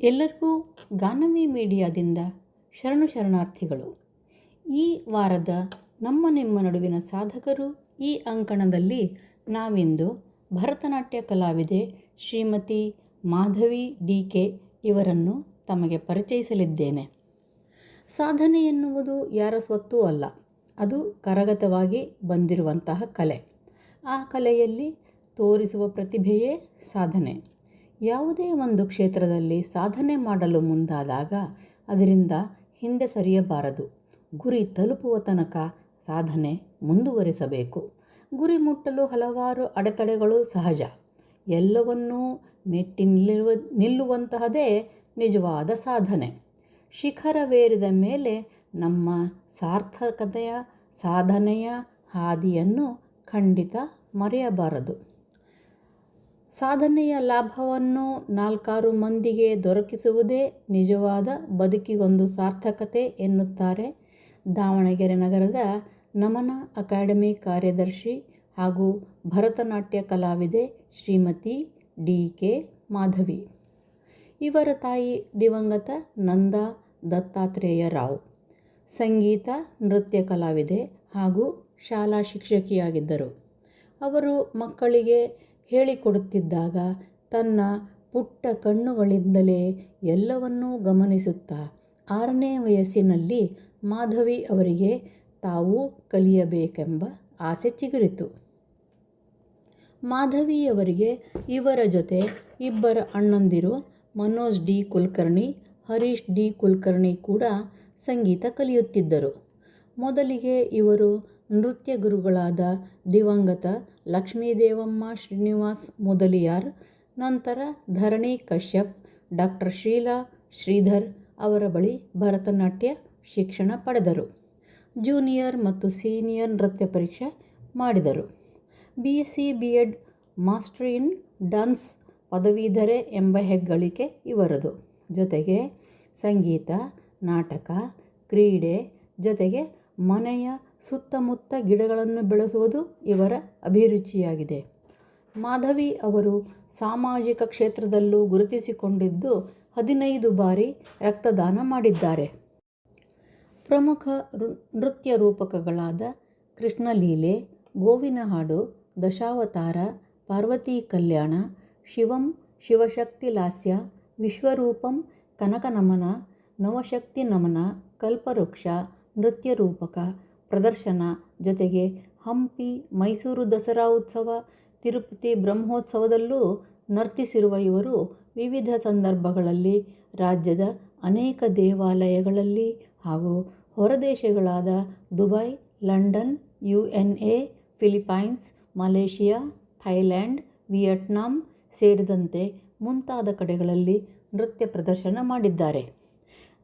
ಎಲ್ಲರಿಗೂ ಗಾನವಿ ಮೀಡಿಯಾದಿಂದ ಶರಣಾರ್ಥಿಗಳು. ಈ ವಾರದ ನಮ್ಮ ನಿಮ್ಮ ನಡುವಿನ ಸಾಧಕರು ಈ ಅಂಕಣದಲ್ಲಿ ನಾವಿಂದು ಭರತನಾಟ್ಯ ಕಲಾವಿದೆ ಶ್ರೀಮತಿ ಮಾಧವಿ ಡಿ.ಕೆ. ಇವರನ್ನು ತಮಗೆ ಪರಿಚಯಿಸಲಿದ್ದೇನೆ. ಸಾಧನೆ ಎನ್ನುವುದು ಯಾರ ಸ್ವತ್ತೂ ಅಲ್ಲ, ಅದು ಕರಗತವಾಗಿ ಬಂದಿರುವಂತಹ ಕಲೆ. ಆ ಕಲೆಯಲ್ಲಿ ತೋರಿಸುವ ಪ್ರತಿಭೆಯೇ ಸಾಧನೆ. ಯಾವುದೇ ಒಂದು ಕ್ಷೇತ್ರದಲ್ಲಿ ಸಾಧನೆ ಮಾಡಲು ಮುಂದಾದಾಗ ಅದರಿಂದ ಹಿಂದೆ ಸರಿಯಬಾರದು. ಗುರಿ ತಲುಪುವ ತನಕ ಸಾಧನೆ ಮುಂದುವರಿಸಬೇಕು. ಗುರಿ ಮುಟ್ಟಲು ಹಲವಾರು ಅಡೆತಡೆಗಳು ಸಹಜ. ಎಲ್ಲವನ್ನೂ ಮೆಟ್ಟಿ ನಿಲ್ಲುವಂತಹದೇ ನಿಜವಾದ ಸಾಧನೆ. ಶಿಖರವೇರಿದ ಮೇಲೆ ನಮ್ಮ ಸಾರ್ಥಕತೆಯ ಸಾಧನೆಯ ಹಾದಿಯನ್ನು ಖಂಡಿತ ಮರೆಯಬಾರದು. ಸಾಧನೆಯ ಲಾಭವನ್ನು ನಾಲ್ಕಾರು ಮಂದಿಗೆ ದೊರಕಿಸುವುದೇ ನಿಜವಾದ ಬದುಕಿಗೊಂದು ಸಾರ್ಥಕತೆ ಎನ್ನುತ್ತಾರೆ ದಾವಣಗೆರೆ ನಗರದ ನಮನ ಅಕಾಡೆಮಿ ಕಾರ್ಯದರ್ಶಿ ಹಾಗೂ ಭರತನಾಟ್ಯ ಕಲಾವಿದೆ ಶ್ರೀಮತಿ ಡಿ.ಕೆ. ಮಾಧವಿ. ಇವರ ತಾಯಿ ದಿವಂಗತ ನಂದಾ ದತ್ತಾತ್ರೇಯ ರಾವ್. ಸಂಗೀತ ನೃತ್ಯ ಕಲಾವಿದೆ ಹಾಗೂ ಶಾಲಾ ಶಿಕ್ಷಕಿಯಾಗಿದ್ದರು. ಅವರು ಮಕ್ಕಳಿಗೆ ಹೇಳಿಕೊಡುತ್ತಿದ್ದಾಗ ತನ್ನ ಪುಟ್ಟ ಕಣ್ಣುಗಳಿಂದಲೇ ಎಲ್ಲವನ್ನೂ ಗಮನಿಸುತ್ತಾ 6ನೇ ವಯಸ್ಸಿನಲ್ಲಿ ಮಾಧವಿ ಅವರಿಗೆ ತಾವು ಕಲಿಯಬೇಕೆಂಬ ಆಸೆ ಚಿಗುರಿತು. ಮಾಧವಿಯವರಿಗೆ ಇವರ ಜೊತೆ ಇಬ್ಬರ ಅಣ್ಣಂದಿರು ಮನೋಜ್ ಡಿ. ಕುಲಕರ್ಣಿ, ಹರೀಶ್ ಡಿ. ಕುಲಕರ್ಣಿ ಕೂಡ ಸಂಗೀತ ಕಲಿಯುತ್ತಿದ್ದರು. ಮೊದಲಿಗೆ ಇವರು ನೃತ್ಯ ಗುರುಗಳಾದ ದಿವಂಗತ ಲಕ್ಷ್ಮೀದೇವಮ್ಮ ಶ್ರೀನಿವಾಸ್ ಮುದಲಿಯಾರ್, ನಂತರ ಧರಣಿ ಕಶ್ಯಪ್, ಡಾಕ್ಟರ್ ಶೀಲಾ ಶ್ರೀಧರ್ ಅವರ ಬಳಿ ಭರತನಾಟ್ಯ ಶಿಕ್ಷಣ ಪಡೆದರು. ಜೂನಿಯರ್ ಮತ್ತು ಸೀನಿಯರ್ ನೃತ್ಯ ಪರೀಕ್ಷೆ ಮಾಡಿದರು. BSc B.Ed master in dance ಪದವೀಧರೆ ಎಂಬ ಹೆಗ್ಗಳಿಕೆ ಇವರದು. ಜೊತೆಗೆ ಸಂಗೀತ, ನಾಟಕ, ಕ್ರೀಡೆ ಜೊತೆಗೆ ಮನೆಯ ಸುತ್ತಮುತ್ತ ಗಿಡಗಳನ್ನು ಬೆಳೆಸುವುದು ಇವರ ಅಭಿರುಚಿಯಾಗಿದೆ. ಮಾಧವಿ ಅವರು ಸಾಮಾಜಿಕ ಕ್ಷೇತ್ರದಲ್ಲೂ ಗುರುತಿಸಿಕೊಂಡಿದ್ದು 15 ಬಾರಿ ರಕ್ತದಾನ ಮಾಡಿದ್ದಾರೆ. ಪ್ರಮುಖ ನೃತ್ಯ ರೂಪಕಗಳಾದ ಕೃಷ್ಣಲೀಲೆ, ಗೋವಿನ ಹಾಡು, ದಶಾವತಾರ, ಪಾರ್ವತೀ ಕಲ್ಯಾಣ, ಶಿವಂ ಶಿವಶಕ್ತಿ ಲಾಸ್ಯ, ವಿಶ್ವರೂಪಂ, ಕನಕ ನಮನ, ನವಶಕ್ತಿ ನಮನ, ಕಲ್ಪವೃಕ್ಷ ನೃತ್ಯ ರೂಪಕ ಪ್ರದರ್ಶನ ಜೊತೆಗೆ ಹಂಪಿ, ಮೈಸೂರು ದಸರಾ ಉತ್ಸವ, ತಿರುಪತಿ ಬ್ರಹ್ಮೋತ್ಸವದಲ್ಲೂ ನರ್ತಿಸಿರುವ ಇವರು ವಿವಿಧ ಸಂದರ್ಭಗಳಲ್ಲಿ ರಾಜ್ಯದ ಅನೇಕ ದೇವಾಲಯಗಳಲ್ಲಿ ಹಾಗೂ ಹೊರದೇಶಗಳಾದ Dubai, London, USA, Philippines, Malaysia, Thailand, Vietnam ಸೇರಿದಂತೆ ಮುಂತಾದ ಕಡೆಗಳಲ್ಲಿ ನೃತ್ಯ ಪ್ರದರ್ಶನ ಮಾಡಿದ್ದಾರೆ.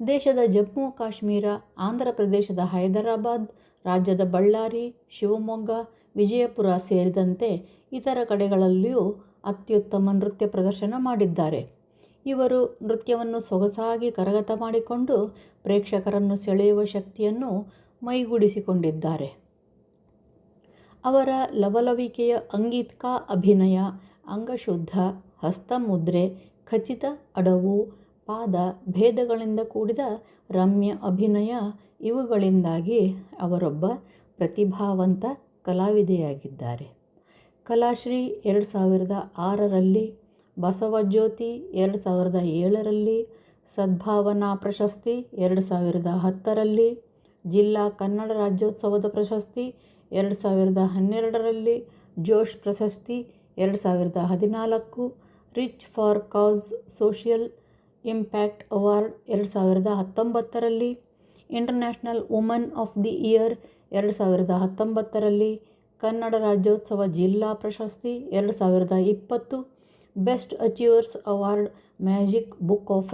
ದೇಶದ ಜಮ್ಮು ಕಾಶ್ಮೀರ, ಆಂಧ್ರ ಪ್ರದೇಶದ ಹೈದರಾಬಾದ್, ರಾಜ್ಯದ ಬಳ್ಳಾರಿ, ಶಿವಮೊಗ್ಗ, ವಿಜಯಪುರ ಸೇರಿದಂತೆ ಇತರ ಕಡೆಗಳಲ್ಲಿಯೂ ಅತ್ಯುತ್ತಮ ನೃತ್ಯ ಪ್ರದರ್ಶನ ಮಾಡಿದ್ದಾರೆ. ಇವರು ನೃತ್ಯವನ್ನು ಸೊಗಸಾಗಿ ಕರಗತ ಮಾಡಿಕೊಂಡು ಪ್ರೇಕ್ಷಕರನ್ನು ಸೆಳೆಯುವ ಶಕ್ತಿಯನ್ನು ಮೈಗೂಡಿಸಿಕೊಂಡಿದ್ದಾರೆ. ಅವರ ಲವಲವಿಕೆಯ ಅಂಗಿಕ ಅಭಿನಯ, ಅಂಗಶುದ್ಧ, ಹಸ್ತಮುದ್ರೆ, ಖಚಿತ ಅಡವು, ಪಾದ ಭೇದಗಳಿಂದ ಕೂಡಿದ ರಮ್ಯ ಅಭಿನಯ ಇವುಗಳಿಂದಾಗಿ ಅವರೊಬ್ಬ ಪ್ರತಿಭಾವಂತ ಕಲಾವಿದೆಯಾಗಿದ್ದಾರೆ. ಕಲಾಶ್ರೀ 2006ರಲ್ಲಿ, ಬಸವಜ್ಯೋತಿ 2007ರಲ್ಲಿ, ಸದ್ಭಾವನಾ ಪ್ರಶಸ್ತಿ 2010ರಲ್ಲಿ, ಜಿಲ್ಲಾ ಕನ್ನಡ ರಾಜ್ಯೋತ್ಸವದ ಪ್ರಶಸ್ತಿ 2012ರಲ್ಲಿ, ಜೋಶ್ ಪ್ರಶಸ್ತಿ 2014, rich for cause social impact award 2019ರಲ್ಲಿ, international woman of the year 2019ರಲ್ಲಿ, ಕನ್ನಡ ರಾಜ್ಯೋತ್ಸವ ಜಿಲ್ಲಾ ಪ್ರಶಸ್ತಿ 2020, best achievers award magic book of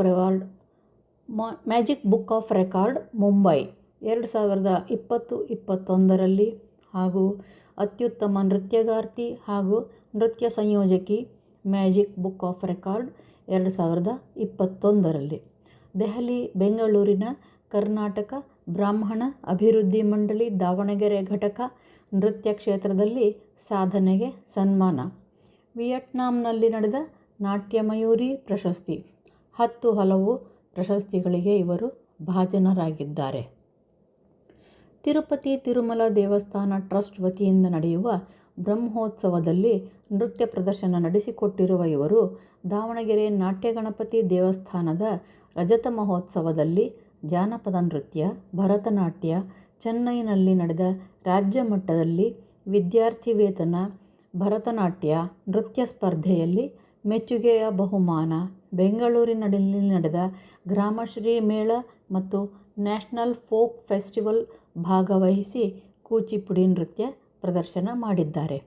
record Mumbai 2020-21ರಲ್ಲಿ ಹಾಗೂ ಅತ್ಯುತ್ತಮ ನೃತ್ಯಗಾರ್ತಿ ಹಾಗೂ ನೃತ್ಯ ಸಂಯೋಜಕಿ ಮ್ಯಾಜಿಕ್ ಬುಕ್ ಆಫ್ ರೆಕಾರ್ಡ್ 2021ರಲ್ಲಿ. ದೆಹಲಿ, ಬೆಂಗಳೂರಿನ ಕರ್ನಾಟಕ ಬ್ರಾಹ್ಮಣ ಅಭಿವೃದ್ಧಿ ಮಂಡಳಿ ದಾವಣಗೆರೆ ಘಟಕ ನೃತ್ಯ ಕ್ಷೇತ್ರದಲ್ಲಿ ಸಾಧನೆಗೆ ಸನ್ಮಾನ. ವಿಯೆಟ್ನಾಂನಲ್ಲಿ ನಡೆದ ನಾಟ್ಯ ಮಯೂರಿ ಪ್ರಶಸ್ತಿ ಹಲವು ಪ್ರಶಸ್ತಿಗಳಿಗೆ ಇವರು ಭಾಜನರಾಗಿದ್ದಾರೆ. ತಿರುಪತಿ ತಿರುಮಲ ದೇವಸ್ಥಾನ ಟ್ರಸ್ಟ್ ವತಿಯಿಂದ ನಡೆಯುವ ಬ್ರಹ್ಮೋತ್ಸವದಲ್ಲಿ ನೃತ್ಯ ಪ್ರದರ್ಶನ ನಡೆಸಿಕೊಟ್ಟಿರುವ ಇವರು ದಾವಣಗೆರೆ ನಾಟ್ಯಗಣಪತಿ ದೇವಸ್ಥಾನದ ರಜತ ಮಹೋತ್ಸವದಲ್ಲಿ ಜಾನಪದ ನೃತ್ಯ, ಭರತನಾಟ್ಯ, ಚೆನ್ನೈನಲ್ಲಿ ನಡೆದ ರಾಜ್ಯ ಮಟ್ಟದಲ್ಲಿ ವಿದ್ಯಾರ್ಥಿ ವೇತನ ಭರತನಾಟ್ಯ ನೃತ್ಯ ಸ್ಪರ್ಧೆಯಲ್ಲಿ ಮೆಚ್ಚುಗೆಯ ಬಹುಮಾನ, ಬೆಂಗಳೂರಿನಲ್ಲಿ ನಡೆದ ಗ್ರಾಮಶ್ರೀ ಮೇಳ ಮತ್ತು ನ್ಯಾಷನಲ್ ಫೋಕ್ ಫೆಸ್ಟಿವಲ್ ಭಾಗವಹಿಸಿ ಕೂಚಿಪುಡಿ ನೃತ್ಯ ಪ್ರದರ್ಶನ ಮಾಡಿದ್ದಾರೆ.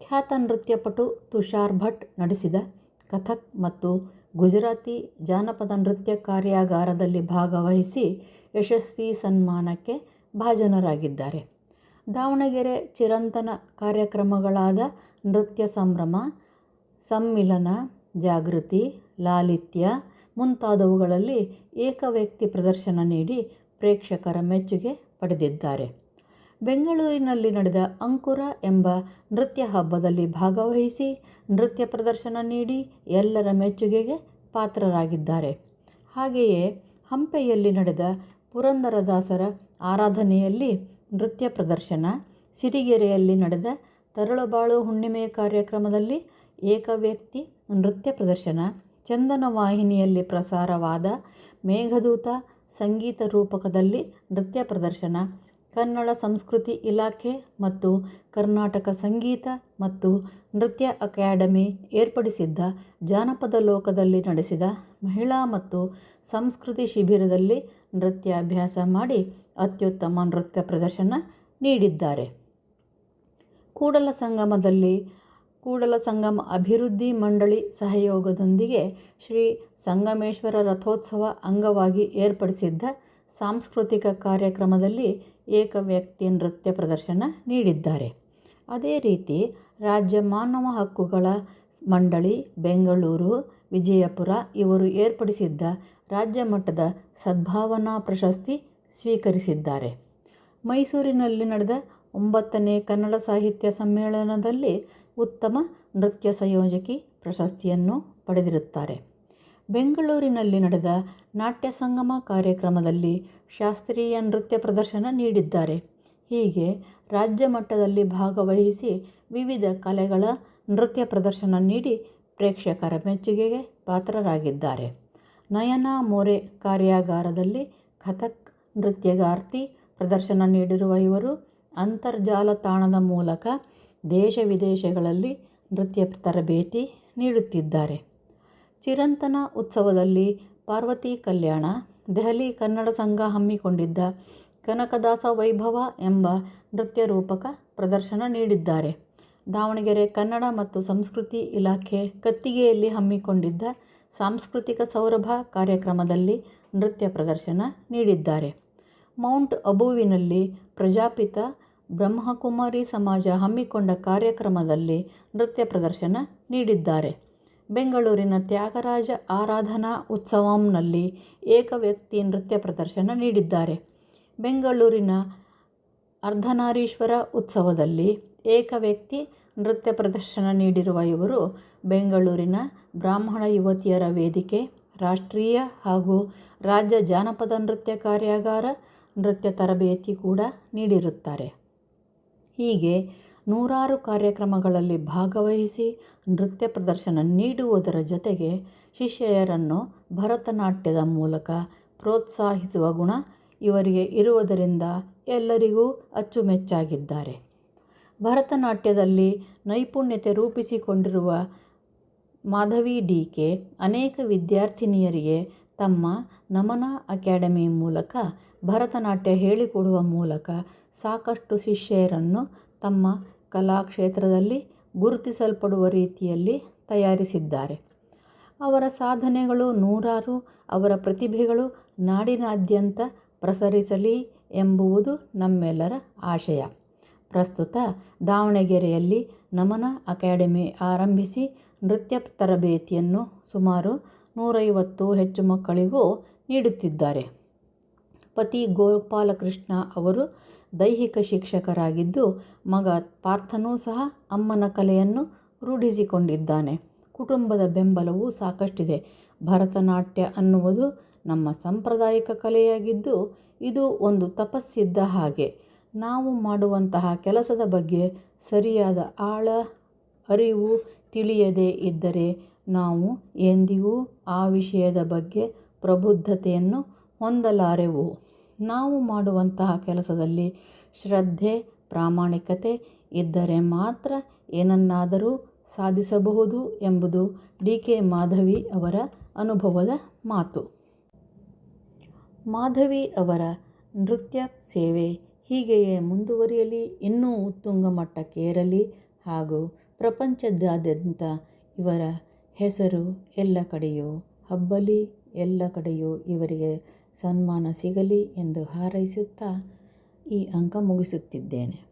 ಖ್ಯಾತ ನೃತ್ಯಪಟು ತುಷಾರ್ ಭಟ್ ನಡೆಸಿದ ಕಥಕ್ ಮತ್ತು ಗುಜರಾತಿ ಜಾನಪದ ನೃತ್ಯ ಕಾರ್ಯಾಗಾರದಲ್ಲಿ ಭಾಗವಹಿಸಿ ಯಶಸ್ವಿ ಸನ್ಮಾನಕ್ಕೆ ಭಾಜನರಾಗಿದ್ದಾರೆ. ದಾವಣಗೆರೆ ಚಿರಂತನ ಕಾರ್ಯಕ್ರಮಗಳಾದ ನೃತ್ಯ ಸಂಭ್ರಮ, ಸಮ್ಮಿಲನ, ಜಾಗೃತಿ, ಲಾಲಿತ್ಯ ಮುಂತಾದವುಗಳಲ್ಲಿ ಏಕವ್ಯಕ್ತಿ ಪ್ರದರ್ಶನ ನೀಡಿ ಪ್ರೇಕ್ಷಕರ ಮೆಚ್ಚುಗೆ ಪಡೆದಿದ್ದಾರೆ. ಬೆಂಗಳೂರಿನಲ್ಲಿ ನಡೆದ ಅಂಕುರ ಎಂಬ ನೃತ್ಯ ಹಬ್ಬದಲ್ಲಿ ಭಾಗವಹಿಸಿ ನೃತ್ಯ ಪ್ರದರ್ಶನ ನೀಡಿ ಎಲ್ಲರ ಮೆಚ್ಚುಗೆಗೆ ಪಾತ್ರರಾಗಿದ್ದಾರೆ. ಹಾಗೆಯೇ ಹಂಪೆಯಲ್ಲಿ ನಡೆದ ಪುರಂದರದಾಸರ ಆರಾಧನೆಯಲ್ಲಿ ನೃತ್ಯ ಪ್ರದರ್ಶನ, ಸಿರಿಗೆರೆಯಲ್ಲಿ ನಡೆದ ತರಳುಬಾಳು ಹುಣ್ಣಿಮೆ ಕಾರ್ಯಕ್ರಮದಲ್ಲಿ ಏಕವ್ಯಕ್ತಿ ನೃತ್ಯ ಪ್ರದರ್ಶನ, ಚಂದನ ವಾಹಿನಿಯಲ್ಲಿ ಪ್ರಸಾರವಾದ ಮೇಘದೂತ ಸಂಗೀತ ರೂಪಕದಲ್ಲಿ ನೃತ್ಯ ಪ್ರದರ್ಶನ, ಕನ್ನಡ ಸಂಸ್ಕೃತಿ ಇಲಾಖೆ ಮತ್ತು ಕರ್ನಾಟಕ ಸಂಗೀತ ಮತ್ತು ನೃತ್ಯ ಅಕಾಡೆಮಿ ಏರ್ಪಡಿಸಿದ್ದ ಜಾನಪದ ಲೋಕದಲ್ಲಿ ನಡೆಸಿದ ಮಹಿಳಾ ಮತ್ತು ಸಂಸ್ಕೃತಿ ಶಿಬಿರದಲ್ಲಿ ನೃತ್ಯಾಭ್ಯಾಸ ಮಾಡಿ ಅತ್ಯುತ್ತಮ ನೃತ್ಯ ಪ್ರದರ್ಶನ ನೀಡಿದ್ದಾರೆ. ಕೂಡಲ ಸಂಗಮ ಅಭಿವೃದ್ಧಿ ಮಂಡಳಿ ಸಹಯೋಗದೊಂದಿಗೆ ಶ್ರೀ ಸಂಗಮೇಶ್ವರ ರಥೋತ್ಸವ ಅಂಗವಾಗಿ ಏರ್ಪಡಿಸಿದ್ದ ಸಾಂಸ್ಕೃತಿಕ ಕಾರ್ಯಕ್ರಮದಲ್ಲಿ ಏಕವ್ಯಕ್ತಿ ನೃತ್ಯ ಪ್ರದರ್ಶನ ನೀಡಿದ್ದಾರೆ. ಅದೇ ರೀತಿ ರಾಜ್ಯ ಮಾನವ ಹಕ್ಕುಗಳ ಮಂಡಳಿ ಬೆಂಗಳೂರು, ವಿಜಯಪುರ ಇವರು ಏರ್ಪಡಿಸಿದ್ದ ರಾಜ್ಯ ಮಟ್ಟದ ಸದ್ಭಾವನಾ ಪ್ರಶಸ್ತಿ ಸ್ವೀಕರಿಸಿದ್ದಾರೆ. ಮೈಸೂರಿನಲ್ಲಿ ನಡೆದ 9ನೇ ಕನ್ನಡ ಸಾಹಿತ್ಯ ಸಮ್ಮೇಳನದಲ್ಲಿ ಉತ್ತಮ ನೃತ್ಯ ಸಂಯೋಜಕಿ ಪ್ರಶಸ್ತಿಯನ್ನು ಪಡೆದಿರುತ್ತಾರೆ. ಬೆಂಗಳೂರಿನಲ್ಲಿ ನಡೆದ ನಾಟ್ಯ ಸಂಗಮ ಕಾರ್ಯಕ್ರಮದಲ್ಲಿ ಶಾಸ್ತ್ರೀಯ ನೃತ್ಯ ಪ್ರದರ್ಶನ ನೀಡಿದ್ದಾರೆ. ಹೀಗೆ ರಾಜ್ಯ ಮಟ್ಟದಲ್ಲಿ ಭಾಗವಹಿಸಿ ವಿವಿಧ ಕಲೆಗಳ ನೃತ್ಯ ಪ್ರದರ್ಶನ ನೀಡಿ ಪ್ರೇಕ್ಷಕರ ಮೆಚ್ಚುಗೆಗೆ ಪಾತ್ರರಾಗಿದ್ದಾರೆ. ನಯನಾ ಮೋರೆ ಕಾರ್ಯಾಗಾರದಲ್ಲಿ ಕಥಕ್ ನೃತ್ಯಗಾರ್ತಿ ಪ್ರದರ್ಶನ ನೀಡಿರುವ ಇವರು ಅಂತರ್ಜಾಲ ತಾಣದ ಮೂಲಕ ದೇಶ ವಿದೇಶಗಳಲ್ಲಿ ನೃತ್ಯ ತರಬೇತಿ ನೀಡುತ್ತಿದ್ದಾರೆ. ಚಿರಂತನ ಉತ್ಸವದಲ್ಲಿ ಪಾರ್ವತಿ ಕಲ್ಯಾಣ, ದೆಹಲಿ ಕನ್ನಡ ಸಂಘ ಹಮ್ಮಿಕೊಂಡಿದ್ದ ಕನಕದಾಸ ವೈಭವ ಎಂಬ ನೃತ್ಯ ರೂಪಕ ಪ್ರದರ್ಶನ ನೀಡಿದ್ದಾರೆ. ದಾವಣಗೆರೆ ಕನ್ನಡ ಮತ್ತು ಸಂಸ್ಕೃತಿ ಇಲಾಖೆ ಕತ್ತಿಗೆಯಲ್ಲಿ ಹಮ್ಮಿಕೊಂಡಿದ್ದ ಸಾಂಸ್ಕೃತಿಕ ಸೌರಭ ಕಾರ್ಯಕ್ರಮದಲ್ಲಿ ನೃತ್ಯ ಪ್ರದರ್ಶನ ನೀಡಿದ್ದಾರೆ. ಮೌಂಟ್ ಅಬುವಿನಲ್ಲಿ ಪ್ರಜಾಪಿತ ಬ್ರಹ್ಮಕುಮಾರಿ ಸಮಾಜ ಹಮ್ಮಿಕೊಂಡ ಕಾರ್ಯಕ್ರಮದಲ್ಲಿ ನೃತ್ಯ ಪ್ರದರ್ಶನ ನೀಡಿದ್ದಾರೆ. ಬೆಂಗಳೂರಿನ ತ್ಯಾಗರಾಜ ಆರಾಧನಾ ಉತ್ಸವಂನಲ್ಲಿ ಏಕವ್ಯಕ್ತಿ ನೃತ್ಯ ಪ್ರದರ್ಶನ ನೀಡಿದ್ದಾರೆ. ಬೆಂಗಳೂರಿನ ಅರ್ಧನಾರೀಶ್ವರ ಉತ್ಸವದಲ್ಲಿ ಏಕವ್ಯಕ್ತಿ ನೃತ್ಯ ಪ್ರದರ್ಶನ ನೀಡಿರುವ ಇವರು ಬೆಂಗಳೂರಿನ ಬ್ರಾಹ್ಮಣ ಯುವತಿಯರ ವೇದಿಕೆ, ರಾಷ್ಟ್ರೀಯ ಹಾಗೂ ರಾಜ್ಯ ಜಾನಪದ ನೃತ್ಯ ಕಾರ್ಯಾಗಾರ ನೃತ್ಯ ತರಬೇತಿ ಕೂಡ ನೀಡಿರುತ್ತಾರೆ. ಹೀಗೆ ನೂರಾರು ಕಾರ್ಯಕ್ರಮಗಳಲ್ಲಿ ಭಾಗವಹಿಸಿ ನೃತ್ಯ ಪ್ರದರ್ಶನ ನೀಡುವುದರ ಜೊತೆಗೆ ಶಿಷ್ಯೆಯರನ್ನು ಭರತನಾಟ್ಯದ ಮೂಲಕ ಪ್ರೋತ್ಸಾಹಿಸುವ ಗುಣ ಇವರಿಗೆ ಇರುವುದರಿಂದ ಎಲ್ಲರಿಗೂ ಅಚ್ಚುಮೆಚ್ಚಾಗಿದ್ದಾರೆ. ಭರತನಾಟ್ಯದಲ್ಲಿ ನೈಪುಣ್ಯತೆ ರೂಪಿಸಿಕೊಂಡಿರುವ ಮಾಧವಿ ಡಿ.ಕೆ. ಅನೇಕ ವಿದ್ಯಾರ್ಥಿನಿಯರಿಗೆ ತಮ್ಮ ನಮನ ಅಕಾಡೆಮಿ ಮೂಲಕ ಭರತನಾಟ್ಯ ಹೇಳಿಕೊಡುವ ಮೂಲಕ ಸಾಕಷ್ಟು ಶಿಷ್ಯರನ್ನು ತಮ್ಮ ಕಲಾಕ್ಷೇತ್ರದಲ್ಲಿ ಗುರುತಿಸಲ್ಪಡುವ ರೀತಿಯಲ್ಲಿ ತಯಾರಿಸಿದ್ದಾರೆ. ಅವರ ಸಾಧನೆಗಳು ನೂರಾರು, ಅವರ ಪ್ರತಿಭೆಗಳು ನಾಡಿನಾದ್ಯಂತ ಪ್ರಸರಿಸಲಿ ಎಂಬುವುದು ನಮ್ಮೆಲ್ಲರ ಆಶಯ. ಪ್ರಸ್ತುತ ದಾವಣಗೆರೆಯಲ್ಲಿ ನಮನ ಅಕಾಡೆಮಿ ಆರಂಭಿಸಿ ನೃತ್ಯ ತರಬೇತಿಯನ್ನು ಸುಮಾರು 150 ಹೆಚ್ಚು ಮಕ್ಕಳಿಗೂ ನೀಡುತ್ತಿದ್ದಾರೆ. ಪತಿ ಗೋಪಾಲಕೃಷ್ಣ ಅವರು ದೈಹಿಕ ಶಿಕ್ಷಕರಾಗಿದ್ದು, ಮಗ ಪಾರ್ಥನೂ ಸಹ ಅಮ್ಮನ ಕಲೆಯನ್ನು ರೂಢಿಸಿಕೊಂಡಿದ್ದಾನೆ. ಕುಟುಂಬದ ಬೆಂಬಲವೂ ಸಾಕಷ್ಟಿದೆ. ಭರತನಾಟ್ಯ ಅನ್ನುವುದು ನಮ್ಮ ಸಾಂಪ್ರದಾಯಿಕ ಕಲೆಯಾಗಿದ್ದು ಇದು ಒಂದು ತಪಸ್ಸಿದ್ದ ಹಾಗೆ. ನಾವು ಮಾಡುವಂತಹ ಕೆಲಸದ ಬಗ್ಗೆ ಸರಿಯಾದ ಆಳ ಅರಿವು ತಿಳಿಯದೇ ಇದ್ದರೆ ನಾವು ಎಂದಿಗೂ ಆ ವಿಷಯದ ಬಗ್ಗೆ ಪ್ರಬುದ್ಧತೆಯನ್ನು ಹೊಂದಲಾರೆವು. ನಾವು ಮಾಡುವಂತಹ ಕೆಲಸದಲ್ಲಿ ಶ್ರದ್ಧೆ, ಪ್ರಾಮಾಣಿಕತೆ ಇದ್ದರೆ ಮಾತ್ರ ಏನನ್ನಾದರೂ ಸಾಧಿಸಬಹುದು ಎಂಬುದು ಡಿ.ಕೆ. ಮಾಧವಿ ಅವರ ಅನುಭವದ ಮಾತು. ಮಾಧವಿ ಅವರ ನೃತ್ಯ ಸೇವೆ ಹೀಗೆಯೇ ಮುಂದುವರಿಯಲಿ, ಇನ್ನೂ ಉತ್ತುಂಗ ಮಟ್ಟಕ್ಕೇರಲಿ ಹಾಗೂ ಪ್ರಪಂಚದಾದ್ಯಂತ ಇವರ ಹೆಸರು ಎಲ್ಲ ಕಡೆಯೂ ಹಬ್ಬಲಿ, ಎಲ್ಲ ಕಡೆಯೂ ಇವರಿಗೆ ಸನ್ಮಾನ ಸಿಗಲಿ ಎಂದು ಹಾರೈಸುತ್ತಾ ಈ ಅಂಕ ಮುಗಿಸುತ್ತಿದ್ದೇನೆ.